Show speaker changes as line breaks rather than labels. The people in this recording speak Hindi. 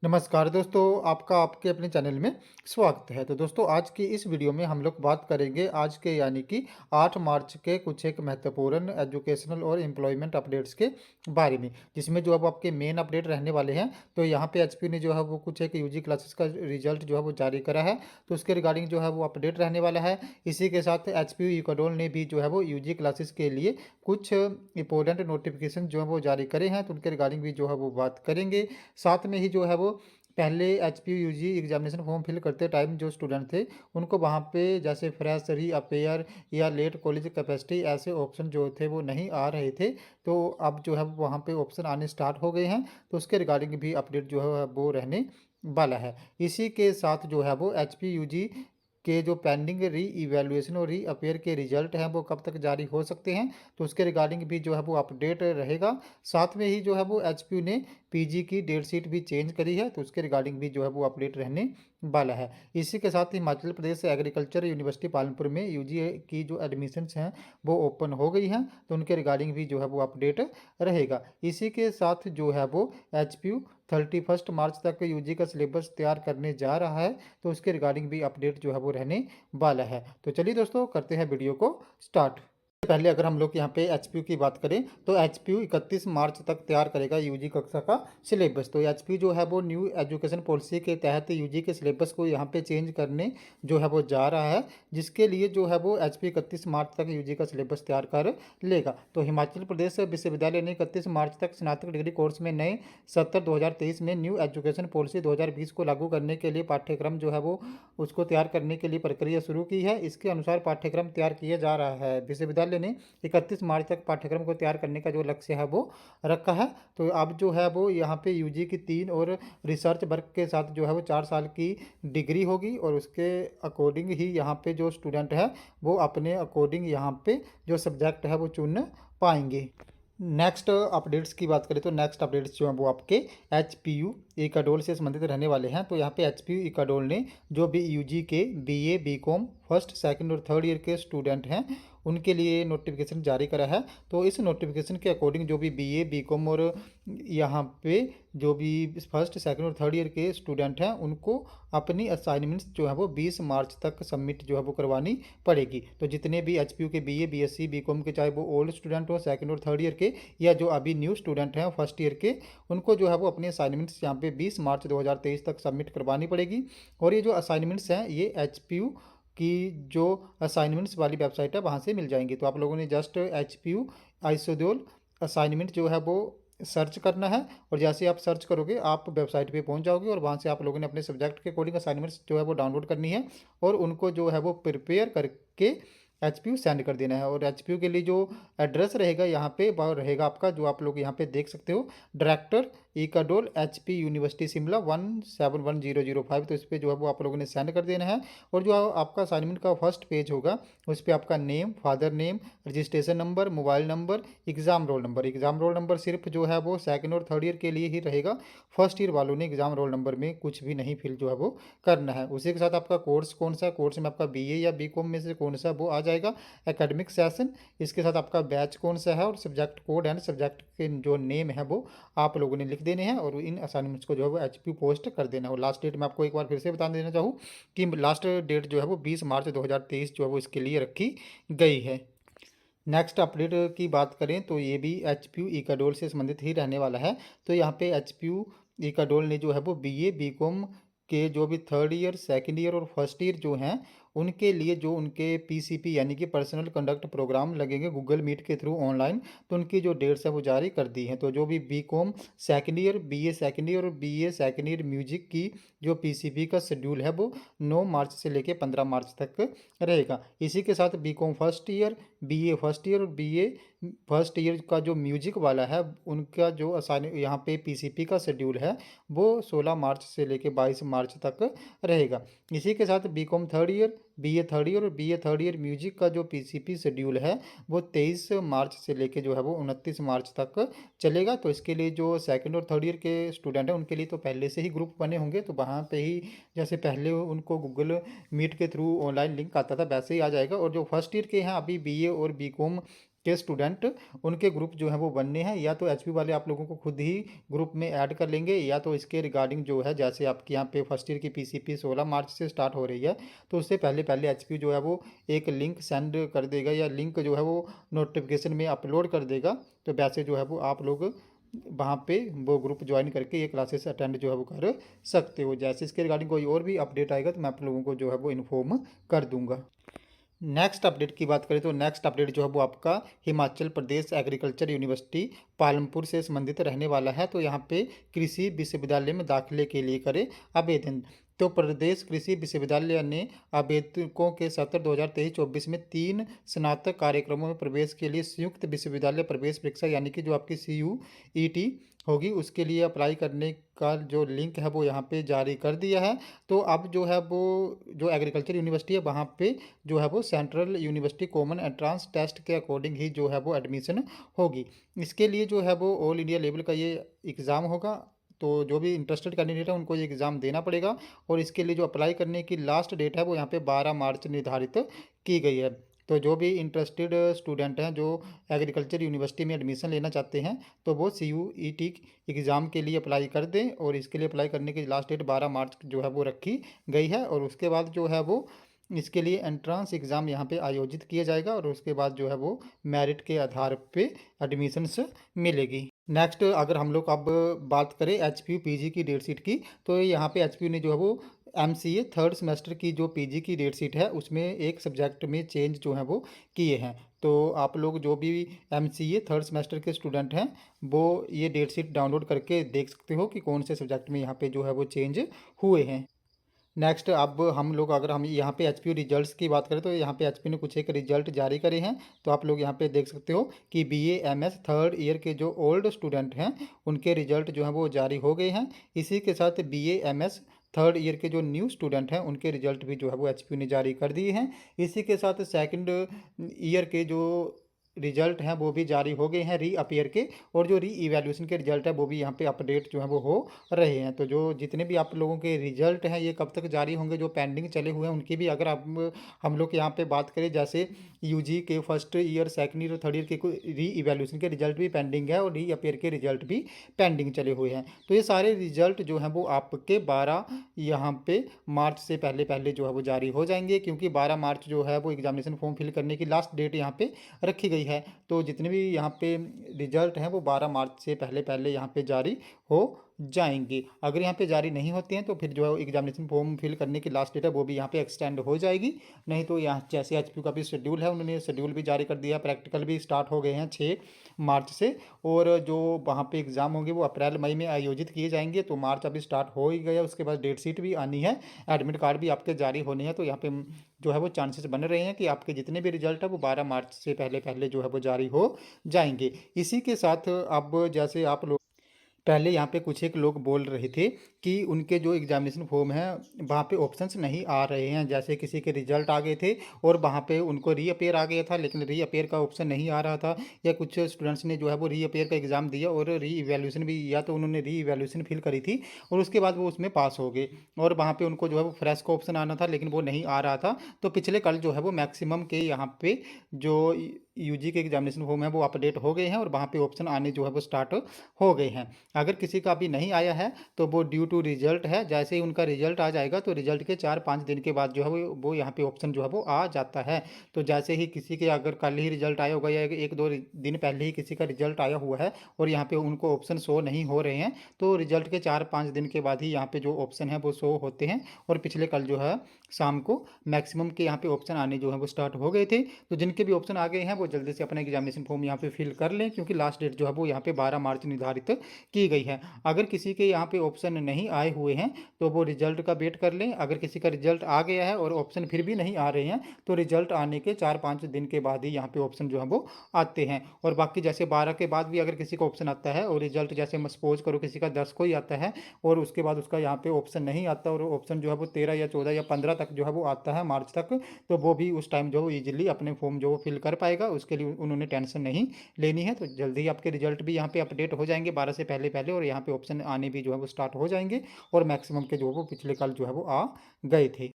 नमस्कार दोस्तों, आपका आपके अपने चैनल में स्वागत है। तो दोस्तों आज की इस वीडियो में हम लोग बात करेंगे आज के यानी कि 8 मार्च के कुछ एक महत्वपूर्ण एजुकेशनल और एम्प्लॉयमेंट अपडेट्स के बारे में, जिसमें जो अब आपके मेन अपडेट रहने वाले हैं। तो यहाँ पे एचपी ने जो है वो कुछ एक यूजी क्लासेस का रिजल्ट जो है वो जारी करा है, तो उसके रिगार्डिंग जो है वो अपडेट रहने वाला है। इसी के साथ एचपी इकोडोल ने भी जो है वो यूजी क्लासेस के लिए कुछ इंपॉर्टेंट नोटिफिकेशन जो है वो जारी करे हैं, तो उनके रिगार्डिंग भी जो है वो बात करेंगे। साथ में ही जो है वो पहले H P you ji examination form fill करते टाइम जो स्टूडेंट थे उनको वहाँ पे जैसे फ्रेश री अपेयर या लेट कॉलेज कैपेसिटी ऐसे ऑप्शन जो थे वो नहीं आ रहे थे। तो अब जो है वहाँ पे ऑप्शन आने स्टार्ट हो गए हैं, तो उसके रिगार्डिंग भी अपडेट जो है वो रहने वाला है। इसी के साथ जो है वो एच पी यू जी के जो पेंडिंग री इवेल्युएशन और री अपेयर के रिजल्ट हैं वो कब तक जारी हो सकते हैं, तो उसके रिगार्डिंग भी जो है वो अपडेट रहेगा। साथ में ही जो है वो एच ने पीजी की डेट शीट भी चेंज करी है, तो उसके रिगार्डिंग भी जो है वो अपडेट रहने वाला है। इसी के साथ ही हिमाचल प्रदेश एग्रीकल्चर यूनिवर्सिटी पालमपुर में यूजी की जो एडमिशन्स हैं वो ओपन हो गई हैं, तो उनके रिगार्डिंग भी जो है वो अपडेट रहेगा। इसी के साथ जो है वो एच 31 मार्च तक यूजी का सिलेबस तैयार करने जा रहा है, तो उसके रिगार्डिंग भी अपडेट जो है वो रहने वाला है। तो चलिए दोस्तों करते हैं वीडियो को स्टार्ट। पहले अगर हम लोग यहाँ पे एच की बात करें तो एच 31 मार्च तक तैयार करेगा यूजी कक्षा का सिलेबस। तो एच जो है वो न्यू एजुकेशन पॉलिसी के तहत यूजी के सिलेबस को यहाँ पे चेंज करने जो है वो जा रहा है, जिसके लिए जो है वो एच 31 मार्च तक यूजी का सिलेबस तैयार कर लेगा। तो हिमाचल प्रदेश विश्वविद्यालय ने 31 मार्च तक स्नातक डिग्री कोर्स में नए 70/2023 में न्यू एजुकेशन पॉलिसी 2020 को लागू करने के लिए पाठ्यक्रम जो है वो उसको तैयार करने के लिए प्रक्रिया शुरू की है। इसके अनुसार पाठ्यक्रम तैयार किया जा रहा है। विश्वविद्यालय ने 31 मार्च तक पाठ्यक्रम को तैयार करने का जो लक्ष्य है वो रखा है। तो अब जो है वो यहाँ पे यूजी की 3 और रिसर्च वर्क के साथ जो है वो 4 साल की डिग्री होगी, और उसके अकॉर्डिंग ही यहाँ पे जो स्टूडेंट है वो अपने अकॉर्डिंग यहाँ पे जो सब्जेक्ट है वो चुन पाएंगे। नेक्स्ट अपडेट्स की बात करें तो नेक्स्ट अपडेट्स जो हैं वो आपके एच पी यू इकाडोल से संबंधित रहने वाले हैं। तो यहाँ पे एच पी यू इकाडोल ने जो भी U G K B A B com first second और थर्ड ईयर के स्टूडेंट हैं उनके लिए नोटिफिकेशन जारी करा है। तो इस नोटिफिकेशन के अकॉर्डिंग जो भी बी ए बी कॉम और यहाँ पे जो भी फर्स्ट सेकंड और थर्ड ईयर के स्टूडेंट हैं उनको अपनी असाइनमेंट्स जो है वो 20 मार्च तक सबमिट जो है वो करवानी पड़ेगी। तो जितने भी एच पी यू के B A B S C B Com के, चाहे वो ओल्ड स्टूडेंट हो सेकंड और थर्ड ईयर के, या जो अभी न्यू स्टूडेंट हैं फर्स्ट ईयर के, उनको जो है वो अपनी असाइनमेंट्स यहाँ पे 20 मार्च 2023 तक सबमिट करवानी पड़ेगी। और ये जो असाइनमेंट्स हैं ये एच पी यू की जो असाइनमेंट्स वाली वेबसाइट है वहाँ से मिल जाएंगी। तो आप लोगों ने just H P U ICDEOL assignment जो है वो सर्च करना है, और जैसे आप सर्च करोगे आप वेबसाइट पे पहुंच जाओगे, और वहाँ से आप लोगों ने अपने सब्जेक्ट के अकॉर्डिंग असाइनमेंट्स जो है वो डाउनलोड करनी है, और उनको जो है वो प्रिपेयर करके एच सेंड कर देना है। और एच के लिए जो एड्रेस रहेगा यहाँ पे वो रहेगा आपका, जो आप लोग यहाँ पे देख सकते हो, director ICDEOL H P university Shimla 171005। तो इस पर जो है वो आप लोगों ने सेंड कर देना है। और जो आपका असाइनमेंट का फर्स्ट पेज होगा उस पर आपका name, father name, registration number, mobile number, exam roll number सिर्फ जो है वो सेकंड और थर्ड ईयर के लिए ही रहेगा। फर्स्ट ईयर वालों ने एग्ज़ाम रोल नंबर में कुछ भी नहीं फिल जो है वो करना है। उसी के साथ आपका कोर्स कौन सा है, कोर्स में आपका बी ए या बी कॉम में से कौन सा वो आ जाएगा, एकेडमिक सेशन, इसके साथ आपका बैच कौन सा है, और सब्जेक्ट कोड एंड सब्जेक्ट के जो नेम है वो आप लोगों ने लिख देने हैं, और इन असाइनमेंट्स को जो है वो एच पोस्ट कर देना है। और लास्ट डेट मैं आपको एक बार फिर से बता देना चाहूँ कि लास्ट डेट जो है वो 20 मार्च 2023 जो है वो इसके लिए रखी गई है। नेक्स्ट अपडेट की बात करें तो ये भी एच पी यू इकाडोल से संबंधित ही रहने वाला है। तो यहाँ पे एच पी यू इकाडोल ने जो है वो बी ए बी कॉम के जो भी थर्ड ईयर सेकंड ईयर और फर्स्ट ईयर जो हैं उनके लिए जो उनके पीसीपी यानी कि पर्सनल कंडक्ट प्रोग्राम लगेंगे गूगल मीट के थ्रू ऑनलाइन, तो उनकी जो डेट्स है वो जारी कर दी हैं। तो जो भी B com second year, B A second year और B A second year music की जो पीसीपी का शेड्यूल है वो 9 मार्च से लेकर 15 मार्च तक रहेगा। इसी के साथ B com first year, B A first year और बी ए फर्स्ट ईयर का जो म्यूजिक वाला है उनका जो असाइन यहाँ पे पीसीपी का शेड्यूल है वो 16 मार्च से लेकर 22 मार्च तक रहेगा। इसी के साथ B com third year, B A third year और B A third year music का जो पीसीपी शेड्यूल है वो 23 मार्च से लेके जो है वो 29 मार्च तक चलेगा। तो इसके लिए जो सेकंड और थर्ड ईयर के स्टूडेंट हैं उनके लिए तो पहले से ही ग्रुप बने होंगे, तो वहाँ पे ही जैसे पहले उनको गूगल मीट के थ्रू ऑनलाइन लिंक आता था वैसे ही आ जाएगा। और जो फर्स्ट ईयर के हैं अभी बी ए और बी कॉम के स्टूडेंट उनके ग्रुप जो है वो बनने हैं, या तो एचपी वाले आप लोगों को खुद ही ग्रुप में ऐड कर लेंगे, या तो इसके रिगार्डिंग जो है जैसे आपके यहाँ पे फर्स्ट ईयर की पीसीपी 16 मार्च से स्टार्ट हो रही है, तो उससे पहले पहले एचपी जो है वो एक लिंक सेंड कर देगा, या लिंक जो है वो नोटिफिकेशन में अपलोड कर देगा। तो वैसे जो है वो आप लोग वहाँ पे वो ग्रुप ज्वाइन करके ये क्लासेस अटेंड जो है वो कर सकते हो। जैसे इसके रिगार्डिंग कोई और भी अपडेट आएगा तो मैं आप लोगों को जो है वो इन्फॉर्म कर दूंगा। नेक्स्ट अपडेट की बात करें तो नेक्स्ट अपडेट जो है वो आपका हिमाचल प्रदेश एग्रीकल्चर यूनिवर्सिटी पालमपुर से संबंधित रहने वाला है। तो यहाँ पे कृषि विश्वविद्यालय में दाखिले के लिए करें आवेदन। तो प्रदेश कृषि विश्वविद्यालय ने आवेदकों के सत्र 2023-24 में 3 स्नातक कार्यक्रमों में प्रवेश के लिए संयुक्त विश्वविद्यालय प्रवेश परीक्षा यानी कि जो आपकी CUET होगी उसके लिए अप्लाई करने का जो लिंक है वो यहाँ पे जारी कर दिया है। तो अब जो है वो जो एग्रीकल्चर यूनिवर्सिटी है वहाँ पे जो है वो central university common entrance test के अकॉर्डिंग ही जो है वो एडमिशन होगी। इसके लिए जो है वो ऑल इंडिया लेवल का ये एग्ज़ाम होगा। तो जो भी इंटरेस्टेड कैंडिडेट है उनको ये एग्ज़ाम देना पड़ेगा, और इसके लिए जो अप्लाई करने की लास्ट डेट है वो यहाँ पे 12 मार्च निर्धारित की गई है। तो जो भी इंटरेस्टेड स्टूडेंट हैं जो एग्रीकल्चर यूनिवर्सिटी में एडमिशन लेना चाहते हैं तो वो CUET एग्ज़ाम के लिए अप्लाई कर दें, और इसके लिए अप्लाई करने की लास्ट डेट 12 मार्च जो है वो रखी गई है। और उसके बाद जो है वो इसके लिए एंट्रेंस एग्ज़ाम यहाँ पे आयोजित किया जाएगा, और उसके बाद जो है वो मेरिट के आधार पे एडमिशन्स मिलेगी। नेक्स्ट अगर हम लोग अब बात करें एचपीयू पीजी की डेट शीट की, तो यहाँ पे एचपीयू ने जो है वो एमसीए थर्ड सेमेस्टर की जो पीजी की डेट शीट है उसमें एक सब्जेक्ट में चेंज जो है वो किए हैं। तो आप लोग जो भी एमसीए थर्ड सेमेस्टर के स्टूडेंट हैं वो ये डेट शीट डाउनलोड करके देख सकते हो कि कौन से सब्जेक्ट में यहाँ पे जो है वो चेंज हुए हैं। नेक्स्ट अब हम लोग अगर हम यहाँ पे एचपीयू रिजल्ट्स की बात करें तो यहाँ पे एचपीयू ने कुछ एक रिजल्ट जारी करे हैं। तो आप लोग यहाँ पे देख सकते हो कि बीए एमएस थर्ड ईयर के जो ओल्ड स्टूडेंट हैं उनके रिजल्ट जो हैं वो जारी हो गए हैं। इसी के साथ बीए एमएस थर्ड ईयर के जो न्यू स्टूडेंट हैं उनके रिजल्ट भी जो है वो एचपीयू ने जारी कर दिए हैं। इसी के साथ सेकंड ईयर के जो रिजल्ट हैं वो भी जारी हो गए हैं रीअपियर के, और जो री इवैल्यूएशन के रिजल्ट है वो भी यहाँ पे अपडेट जो है वो हो रहे हैं। तो जो जितने भी आप लोगों के रिजल्ट हैं ये कब तक जारी होंगे, जो पेंडिंग चले हुए हैं उनकी भी अगर आप हम लोग यहाँ पे बात करें, जैसे यूजी के first year second year third year के री इवैल्यूएशन के रिजल्ट भी पेंडिंग है और रीअपियर के रिजल्ट भी पेंडिंग चले हुए हैं। तो ये सारे रिजल्ट जो हैं वो आपके 12 यहाँ पे मार्च से पहले पहले जो है वो जारी हो जाएंगे, क्योंकि 12 मार्च जो है वो एग्जामिनेशन फॉर्म फिल करने की लास्ट डेट यहाँ पे रखी गई है। तो जितने भी यहाँ पे रिजल्ट हैं वो 12 मार्च से पहले पहले यहाँ पे जारी हो जाएंगे। अगर यहाँ पे जारी नहीं होते हैं तो फिर जो है एग्जामिनेशन फॉर्म फिल करने की लास्ट डेट है वो भी यहाँ पे एक्सटेंड हो जाएगी। नहीं तो यहाँ जैसे एचपीयू का भी शेड्यूल है उन्होंने शेड्यूल भी जारी कर दिया, प्रैक्टिकल भी स्टार्ट हो गए हैं 6 मार्च से, और जो वहाँ पे एग्ज़ाम होंगे वो अप्रैल मई में आयोजित किए जाएंगे। तो मार्च अभी स्टार्ट हो ही गया, उसके बाद डेट शीट भी आनी है, एडमिट कार्ड भी आपके जारी होने हैं। तो यहाँ पे जो है वो चांसेस बन रहे हैं कि आपके जितने भी रिजल्ट है वो 12 मार्च से पहले पहले जो है वो जारी हो जाएंगे। इसी के साथ अब जैसे आप लोग पहले यहाँ पे कुछ एक लोग बोल रहे थे कि उनके जो एग्जामिनेशन फॉर्म है वहाँ पे ऑप्शंस नहीं आ रहे हैं, जैसे किसी के रिजल्ट आ गए थे और वहाँ पे उनको रीअपेयर आ गया था लेकिन रीअपेयर का ऑप्शन नहीं आ रहा था, या कुछ स्टूडेंट्स ने जो है वो रीअपेयर का एग्ज़ाम दिया और री इवैल्यूएशन भी, या तो उन्होंने री इवैल्यूएशन फिल करी थी और उसके बाद वो उसमें पास हो गए, और वहाँ पे उनको जो है वो फ्रेश का ऑप्शन आना था लेकिन वो नहीं आ रहा था। तो पिछले कल जो है वो मैक्सिमम के यहाँ पे जो यूजी के एग्जामिनेशन फॉर्म है वो अपडेट हो गए हैं और वहाँ पे ऑप्शन आने जो है वो स्टार्ट हो गए हैं। अगर किसी का अभी नहीं आया है तो वो ड्यू टू रिजल्ट है, जैसे ही उनका रिजल्ट आ जाएगा तो रिजल्ट के 4-5 दिन के बाद जो है वो यहाँ पे ऑप्शन जो है वो आ जाता है। तो जैसे ही किसी के अगर कल ही रिजल्ट आया होगा या 1-2 दिन पहले ही किसी का रिजल्ट आया हुआ है और यहाँ पे उनको ऑप्शन शो नहीं हो रहे हैं, तो रिजल्ट के 4-5 दिन के बाद ही यहाँ पे जो ऑप्शन है वो शो होते हैं। और पिछले कल जो है शाम को मैक्सिमम के यहाँ पे ऑप्शन आने जो है वो स्टार्ट हो गए थे। तो जिनके भी ऑप्शन आ गए हैं वो जल्दी से अपना एग्जामिनेशन फॉर्म यहाँ पे फिल कर लें, क्योंकि लास्ट डेट जो है वो यहाँ पे 12 मार्च निर्धारित की गई है। अगर किसी के यहाँ पे ऑप्शन नहीं आए हुए हैं तो वो रिजल्ट का वेट कर लें। अगर किसी का रिजल्ट आ गया है और ऑप्शन फिर भी नहीं आ रहे हैं तो रिजल्ट आने के 4-5 दिन के बाद ही यहाँ पे ऑप्शन जो है वो आते हैं। और बाकी जैसे 12 के बाद भी अगर किसी का ऑप्शन आता है और रिजल्ट जैसे सपोज करो किसी का 10 को ही आता है और उसके बाद उसका यहाँ पे ऑप्शन नहीं आता और ऑप्शन जो है वो 13 या 14 या 15 तक जो है वो आता है मार्च तक, तो वो भी उस टाइम जो ईजिली अपने फॉर्म जो फिल कर पाएगा, उसके लिए उन्होंने टेंशन नहीं लेनी है। तो जल्दी ही आपके रिजल्ट भी यहाँ पे अपडेट हो जाएंगे 12 से पहले पहले, और यहाँ पे ऑप्शन आने भी जो है वो स्टार्ट हो जाएंगे, और मैक्सिमम के जो है वो पिछले कल जो है वो आ गए थे।